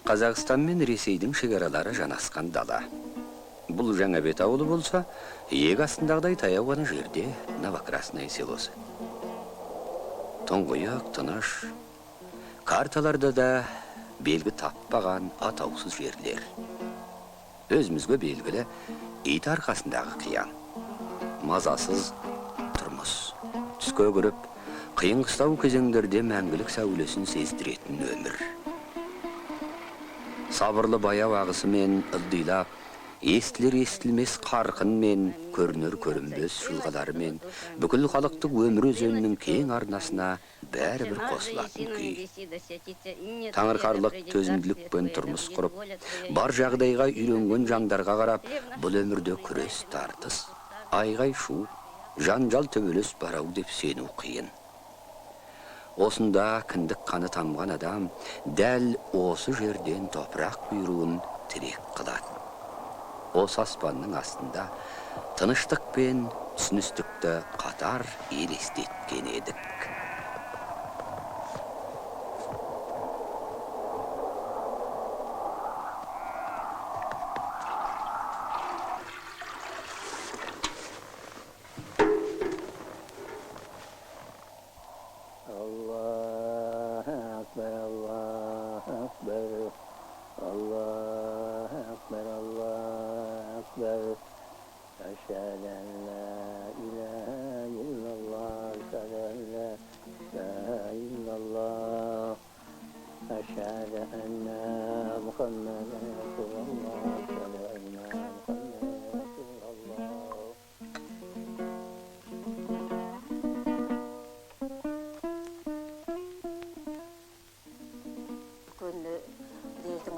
Қазақстан мен Ресейдің шекаралары жанасқан дала. Бұл Жаңабет ауылы болса, иек астындағыдай таяу ғана жерде Новокрасное селосы. Тұңғиық, тыныш, карталарда да белгі таппаған атаусыз жерлер. Өзімізге белгілі ит арқасындағы қиян. Мазасыз тұрмыс. Түске көріп, қиын қыстау кезеңдерде мәңгілік сәулесін сездіретін өмір. Сабырлы баяу ағысымен ылдилап, естілер-естілмес қарқынмен, көрінер-көрінбес шылғаларымен, бүкіл халықтық өмір өзенінің кең арнасына бәрібір қосылатын күй. Таңырқарлық төзімділікпен тұрмыс құрып, бар жағдайға үйренген жандарға қарап, бұл өмірде күрес тартыс, айғай шу, жанжал төбелес барау деп сену қиын. Осында кіндік қаны тамған адам дәл осы жерден топырақ бұйруын тірек қылады. Осы аспанның астында тыныштық пен түсіністікті қатар елестеткен едік.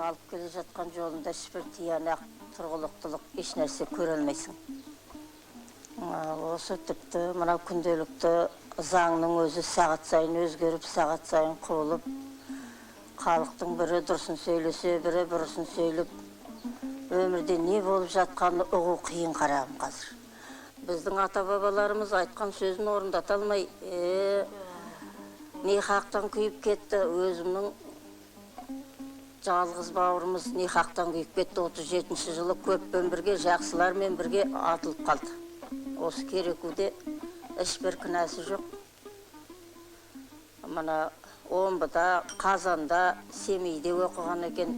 Алып келе жатқан жолында ешбір тиянақ, тұрғылықтылық еш нәрсе көре алмайсың. Осы тіпті мынау күнделікті заңның өзі сағат сайын өзгеріп, сағат сайын құбылып, халықтың бірі дұрысын сөйлесе, бірі бұрысын сөйлеп, өмірде не болып жатқанын ұғу қиын қарағым қазір. Біздің ата-бабаларымыз айтқан сөзін орындата алмай, не хақтан күйіп кетті, өзімнің жалғыз бауырымыз не хақтан күйіп кетті, 37-ші жылы көппен бірге, жақсылармен бірге атылып қалды. Осы Керекуде ешбір кінәсі жоқ. Мына Омбыда, Қазанда, Семейде оқыған екен,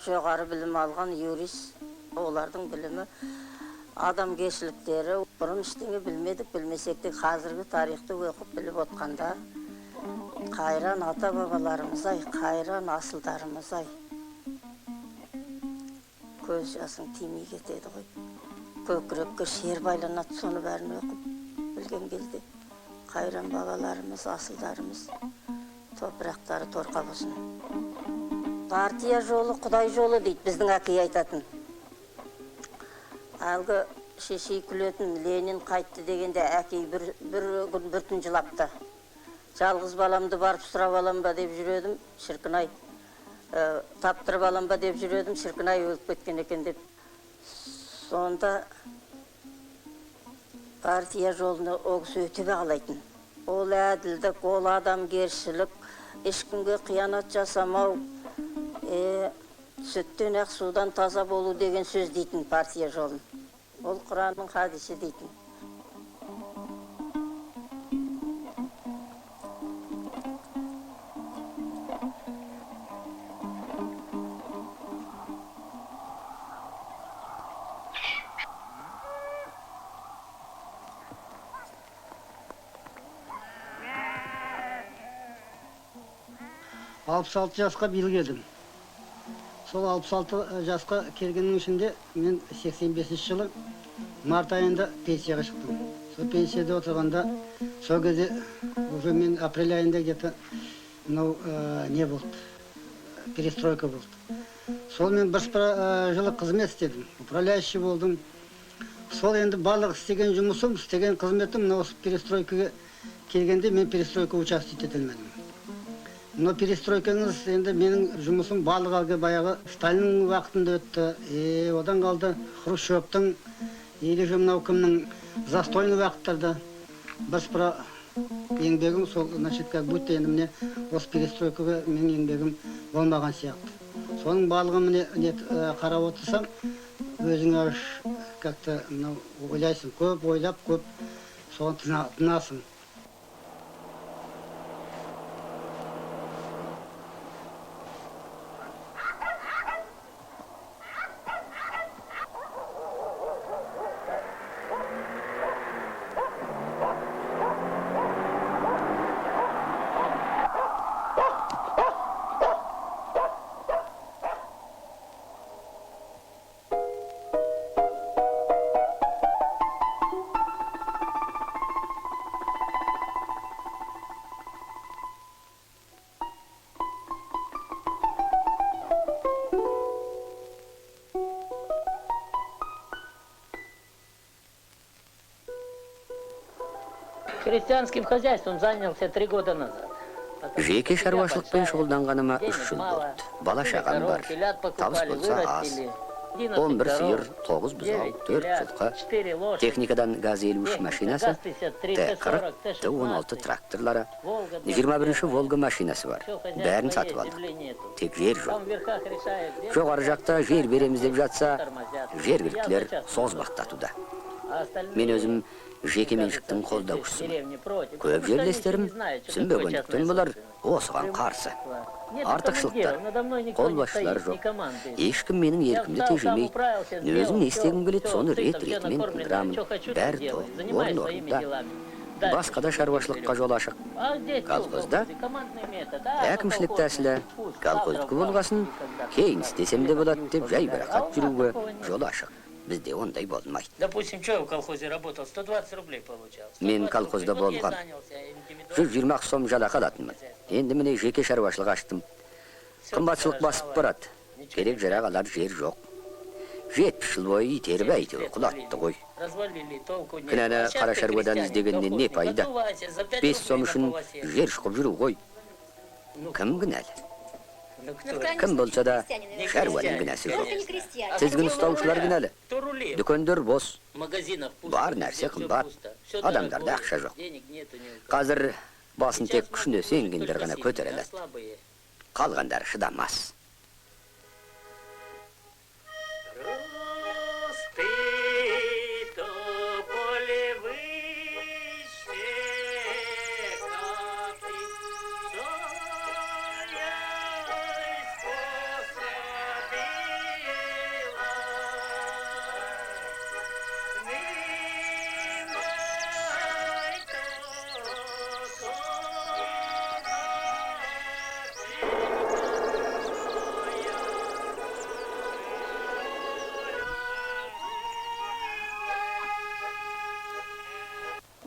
жоғары білім алған юрист, олардың білімі, адамгершіліктері, бұрын ештеңе білмедік, білмесек те қазіргі тарихты оқып біліп отқанда, қайран ата-бабаларымыз-ай, қайран асылдарымыз-ай. Көз жасың тимей кетеді ғой. Көкірекке шер байланады, соны бәрін оқып білген кезде. Қайран бабаларымыз, асылдарымыз, топырақтары торқа болсын. Партия жолы, Құдай жолы дейді, біздің әкей айтатын. Әлгі шешей күлетін Ленин қайтты дегенде әкей бір күн бір түн жылапты. Жалғыз баламды барып сұрап алам ба деп жүредім, шіркін-ай. Таптырып алам ба деп жүредім, шіркін-ай өліп кеткен екен деп. Сонда партия жолыны оғысы өте бағалайтын. Ол әділдік, ол адамгершілік, ешкімге қиянат жасамау, сүттен ақ судан таза болу деген сөз дейтін партия жолын. Ол Құранның хадисі дейтін. Алпыс алты жасқа биыл келдім. Сол 66 жасқа келгеннің ішінде мен 85 жылы март айында пенсияға шықтым. Сол пенсияда отырғанда, сол кезде уже мен апрель айында где-то не болды, перестройка болды. Сол мен бір жылы қызмет істедім, управляющий болдым. Сол енді барлық істеген жұмысым, істеген қызметім, осы перестройкаға келгенде мен перестройка участвовать ете алмадым. Но перестройкаңыз енді менің жұмысым барлығы баяғы Сталиннің уақытында өтті. Одан қалды Хрущевтің, или же мынау кімнің застойный уақыттарда бір еңбегім сол, значит, как будто енді міне осы перестройкаға менің еңбегім болмаған сияқты. Соның барлығын міне қарап отырсам, өзіңе как-то ойлайсың, көп ойлап, көп соны тынасың. Крестьянским хозяйством занялся 3 года назад. Жеке шаруашылықпен шұғылданғаныма 3 жыл болды. Бала шағам бар. Табыс болса аз. 11 сиыр, 9 бұзау, 4 жылқы, техникадан ГАЗ-53 машинасы, Т-40, Т-16 тракторлары, 21-ші Волга машинасы бар. Бәрін сатып алдық. Тек жер жоқ. Жоғары жақта жер береміз деп жатса, жергіліктілер созбақтатуда. Мен өзім жеке меншіктің қолдаушысымын. Көп жерлестерім түсінбегендіктен бұлар осыған қарсы. Артықшылықтар, қолбасшылар жоқ. Ешкім менің еркімді тежемейді. Өзім не істегім келеді, соны рет-ретімен тындырамын. Бәрі орын-орнында. Басқа да шаруашылыққа жол ашық. Колхозда әкімшілік тәсілі, колхоздікі болғасын, кейін істесем де болады деп жай бірақат жүруге жол ашық. Бізде ондай болмайды. Допустим, что в колхозе работал? 120 рублей получал. Мен колхозда болған. 120 сом жалақы алатынмын. Енді міне жеке шаруашылық аштым. Қымбатшылық басып барады. Керек жарақ алар жер жоқ. 70 жыл бойы итеріп әйтеуір құлатты ғой. Кінәні қара шаруадан іздегеннен не пайда? 5 сом үшін жер шұқып жүру ғой. Кім кінәлі? Кім болса да шаруаның кінәсі жоқ. Тізгін ұстаушылар кінәлі. Дүкендер бос. Бар нәрсе қымбат. Адамдарда ақша жоқ. Қазір басын тек күшіне сенгендер ғана көтеріледі. Қалғандар шыдамас.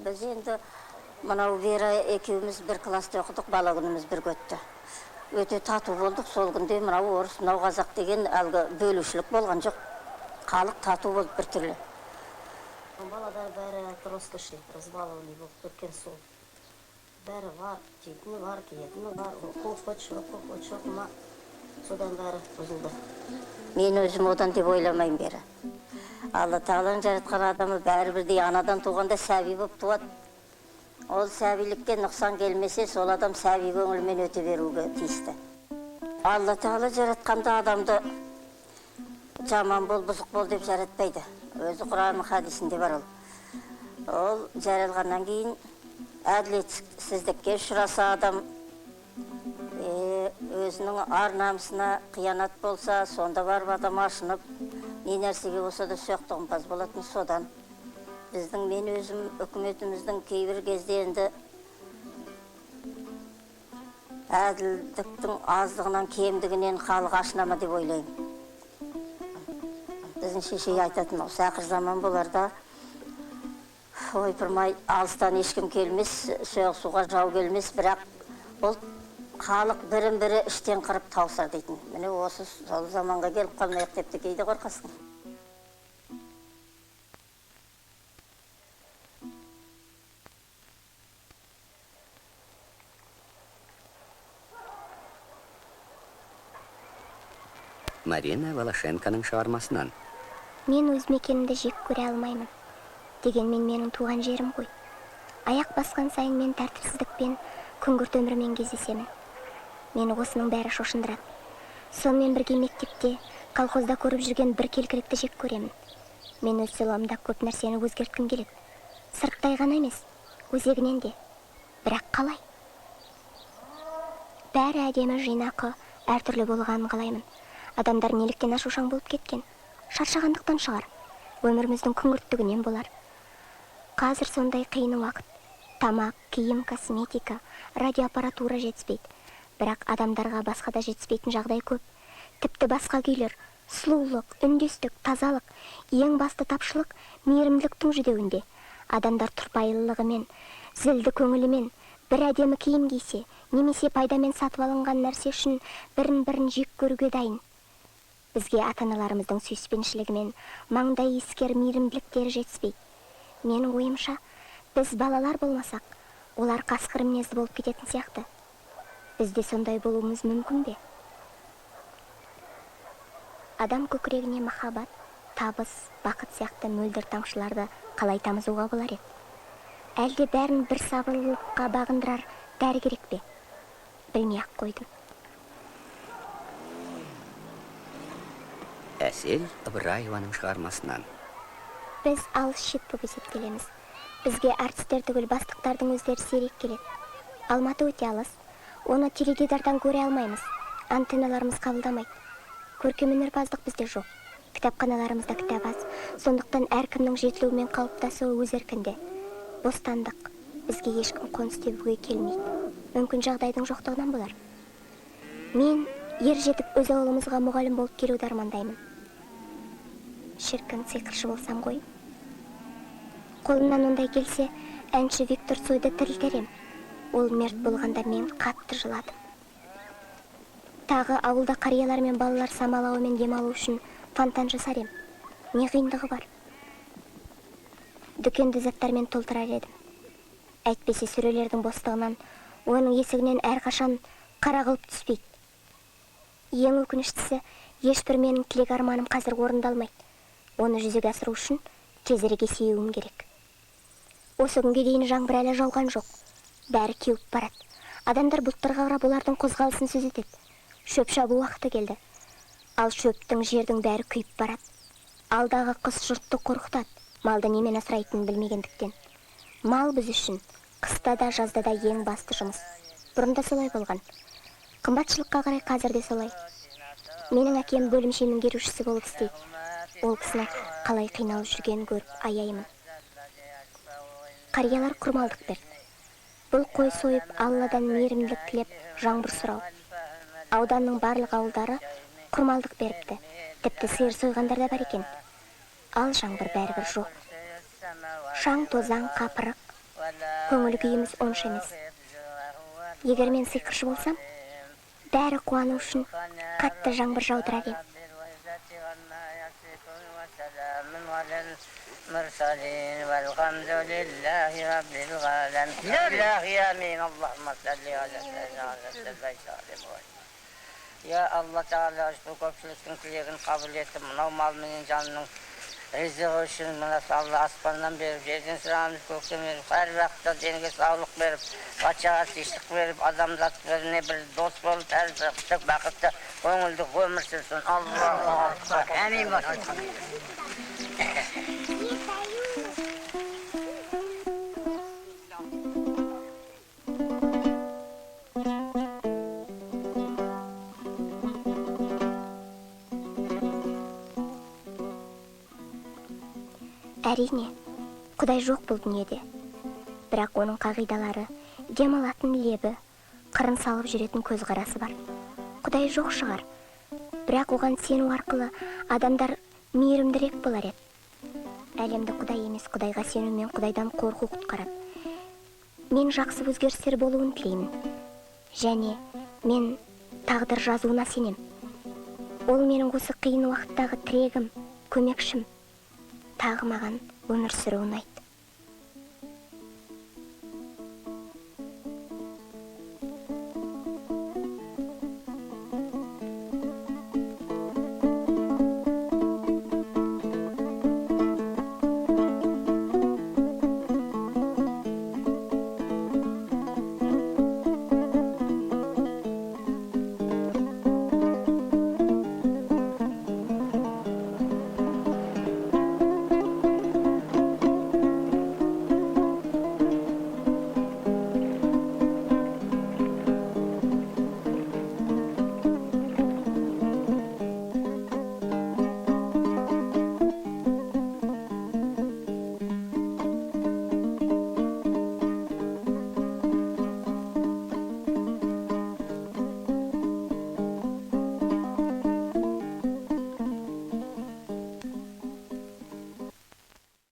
Біз енді мынау Вера екеуміз бір класста оқыдық, бала күніміз бір өтті. Өте тату болдық. Сол күнде мынау орыс, мынау қазақ деген әлгі бөлушілік болған жоқ. Халық тату болып бір түрлі. Баладар бәрі роскошный, разбалованный болып кеткен сол. Бәрі бар, жейтіні бар, киетіні бар, қолхот жоқ ма, содан бәрі бұзылды. Мен өзім одан деп ойламайым бері. Алла Тағаланың жаратқан адамы бәрі бірдей анадан туғанда сәби болып туады. Ол сәбилікке нұқсан келмесе, сол адам сәби көңілмен өте беруге тиісті. Алла Тағала жаратқанда адамды жаман бол, бұзық бол деп жаратпайды. Өзі Құран хадисінде бар ол. Ол жаралғаннан кейін әділетсіздікке ұшыраса адам, өзінің ар намысына қиянат болса, сонда барып адам ашынып, не нәрсеге болса да соқтығымпаз болатын содан. Біздің мен өзім үкіметіміздің кейбір кезде енді әділдіктің аздығынан, кемдігінен халық ашынама деп ойлаймын. Біздің шешей айтатын осы ақыр заман боларда, ойпырмай алыстан ешкім келмес, соғысуға жау келмес, бірақ ол халық бірін-бірі іштен қырып таусар дейтін. Міне осы сол заманға келіп қалмайық депті кейде қорқасың. Марина Волошенконың шығармасынан. Мен өз мекенімді жек көре алмаймын. Дегенмен менің туған жерім ғой. Аяқ басқан сайын мен тәртіпсіздікпен, күңгірт өмірмен кездесемін. Мені осының бәрі шошындырады. Сонымен бірге мектепте, колхозда көріп жүрген бір келкілікті жек көремін. Мен өз селомда көп нәрсені өзгерткім келеді. Сырттай ғана емес, өзегінен де. Бірақ қалай? Бәрі әдемі, жинақы, әртүрлі болғанын қалаймын. Адамдар неліктен ашушаң болып кеткен? Шаршағандықтан шығар. Өміріміздің күңгірттігінен болар. Қазір сондай қиын уақыт. Тамақ, киім, косметика, радиоаппаратура жетіспейді. Бірақ адамдарға басқа да жетіспейтін жағдай көп. Тіпті басқа күйлер, сұлулық, үндестік, тазалық, ең басты тапшылық мейірімділіктің жүдеуінде. Адамдар тұрпайылығымен, зілді көңілімен, бір әдемі киім кисе, немесе пайдамен сатып алынған нәрсе үшін бірін-бірін жек көруге дайын. Бізге ата-аналарымыздың сүйіспеншілігімен маңдай иіскер мейірімділіктері жетіспейді. Менің ойымша, біз балалар болмасақ, олар қасқыр мінезді болып кететін сияқты. Бізде сондай болуымыз мүмкін бе? Адам көкірегіне махаббат, табыс, бақыт сияқты мөлдір тамшыларды қалай тамызуға болар еді? Әлде бәрін бір сабырлылыққа бағындырар дәрі керек пе? Білмей-ақ қойдым. Әсел Ыбыраеваның шығармасынан. Біз алыс шет болып есептелеміз. Бізге артистер түгіл бастықтардың өздері сирек келеді. Алматы өте алыс. Оны теледидардан көре алмаймыз. Антенналарымыз қабылдамайды. Көркемөнерпаздық бізде жоқ. Кітапханаларымызда кітап аз. Сондықтан әркімнің жетілуі мен қалыптасуы өз еркінде. Бостандық. Бізге ешкім қоныс тебуге келмейді. Мүмкін жағдайдың жоқтығынан болар. Мен ер жетіп өз ауылымызға мұғалім болып келуді армандаймын. Шіркін сиқыршы болсам ғой. Қолымнан ондай келсе, әнші Виктор Цойды тірілтерем. Ол мерт болғанда мен қатты жыладым. Тағы ауылда қариялар мен балалар самалауымен демалу үшін фонтан жасар ем. Не қиындығы бар? Дүкенді заттармен толтырар едім. Әйтпесе сөрелердің бостығынан оның есігінен әрқашан қара қылып түспейді. Ең өкініштісі, ешбір менің тілек арманым қазір орындалмайды. Оны жүзеге асыру үшін тезірек есеюім керек. Осы күнге дейін жаңбыр әлі жауған жоқ. Бәрі кеуіп барады. Адамдар бұлттарға қарап олардың қозғалысын сөз етеді. Шөп шабу уақыты келді. Ал шөптің, жердің бәрі күйіп барады. Алдағы қыс жұртты қорқытады. Малды немен асырайтынын білмегендіктен. Мал біз үшін қыста да жазда да ең басты жұмыс. Бұрында солай болған. Қымбатшылыққа қарай қазір де солай. Менің әкем бөлімше меңгерушісі болып істейді. Ол кісінің қалай қиналып жүргенін көріп аяймын. Қариялар құрмалдық берді. Бұл қой сойып, Алладан мейірімділік тілеп, жаңбыр сұрау. Ауданның барлық ауылдары құрмалдық беріпті. Тіпті сиыр сойғандар да бар екен. Ал жаңбыр бәрібір жоқ. Шаң, тозаң, қапырық. Көңіл күйіміз онша емес. Егер мен сиқыршы болсам, бәрі қуану үшін қатты жаңбыр жаудырар ем. المرسلين والحمد لله رب العالمين إلهي آمين اللهم صل على سيدنا Ya Allah Teala bu köpçülüktün tilegini kabul ettim. Mınau mal menin canının rizqi üçün mına Allah asmandan berip, yerden sıramız kökten verip, her vaxtda denge sağlık verip, paçağa tişlik verip, adamzat verine bir dost olup, her vaxtda bakıpta konulduk ömür sürsün. Allahu Akbar. Amin var. Әрине, Құдай жоқ бұл дүниеде. Бірақ оның қағидалары, демалатын лебі, қырын салып жүретін көзқарасы бар. Құдай жоқ шығар. Бірақ оған сену арқылы адамдар мейірімдірек болар еді. Әлемді Құдай емес, Құдайға сену мен Құдайдан қорқу құтқарады. Мен жақсы өзгерістер болуын тілеймін. Және мен тағдыр жазуына сенем. Ол менің осы қиын уақыттағы тірегім, көмекшім. Тағы маған өмір сүру ұнайды.